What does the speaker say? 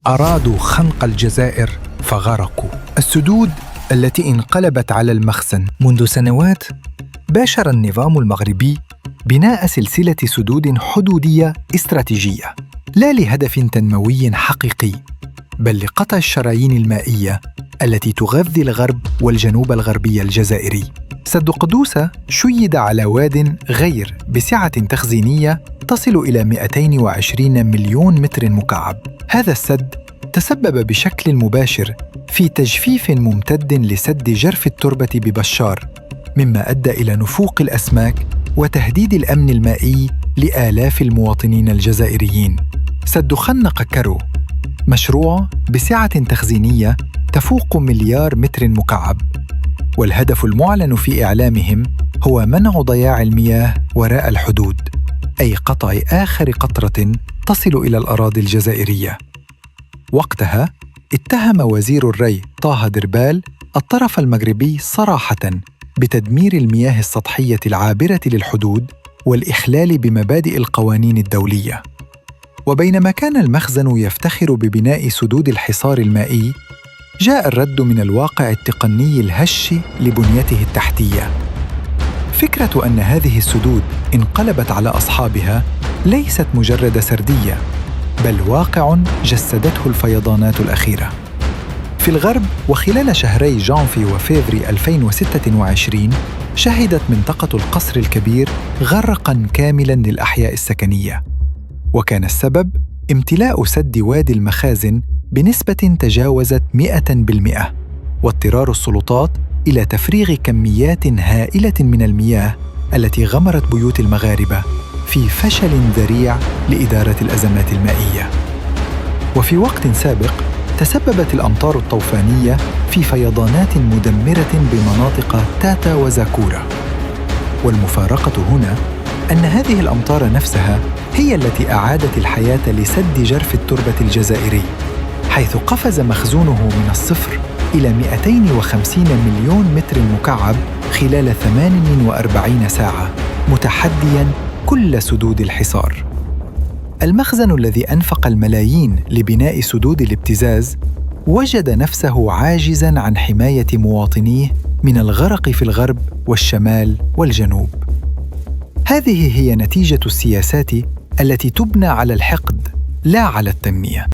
أرادوا خنق الجزائر فغرقوا. السدود التي انقلبت على المخزن منذ سنوات. باشر النظام المغربي بناء سلسلة سدود حدودية استراتيجية، لا لهدف تنموي حقيقي، بل لقطع الشرايين المائية التي تغذي الغرب والجنوب الغربي الجزائري. سد قدوسة شيد على واد غير بسعة تخزينية تصل إلى 220 مليون متر مكعب. هذا السد تسبب بشكل مباشر في تجفيف ممتد لسد جرف التربة ببشار، مما أدى إلى نفوق الأسماك وتهديد الأمن المائي لآلاف المواطنين الجزائريين. سد خنق كرو مشروع بسعة تخزينية تفوق مليار متر مكعب، والهدف المعلن في إعلامهم هو منع ضياع المياه وراء الحدود، أي قطع آخر قطرة تصل إلى الأراضي الجزائرية. وقتها اتهم وزير الري طه دربال الطرف المغربي صراحة بتدمير المياه السطحية العابرة للحدود والإخلال بمبادئ القوانين الدولية. وبينما كان المخزن يفتخر ببناء سدود الحصار المائي، جاء الرد من الواقع التقني الهش لبنيته التحتية. فكرة أن هذه السدود انقلبت على أصحابها ليست مجرد سردية، بل واقع جسدته الفيضانات الأخيرة. في الغرب وخلال شهري جانفي وفيفري 2026 شهدت منطقة القصر الكبير غرقاً كاملاً للأحياء السكنية، وكان السبب امتلاء سد وادي المخازن بنسبة تجاوزت 100%، واضطرار السلطات إلى تفريغ كميات هائلة من المياه التي غمرت بيوت المغاربة في فشل ذريع لإدارة الأزمات المائية. وفي وقت سابق تسببت الأمطار الطوفانية في فيضانات مدمرة بمناطق تاتا وزاكورا، والمفارقة هنا أن هذه الأمطار نفسها هي التي أعادت الحياة لسد جرف التربة الجزائري، حيث قفز مخزونه من الصفر إلى 250 مليون متر مكعب خلال 48 ساعة، متحدياً كل سدود الحصار. المخزن الذي أنفق الملايين لبناء سدود الابتزاز وجد نفسه عاجزاً عن حماية مواطنيه من الغرق في الغرب والشمال والجنوب. هذه هي نتيجة السياسات التي تبنى على الحقد لا على التنمية.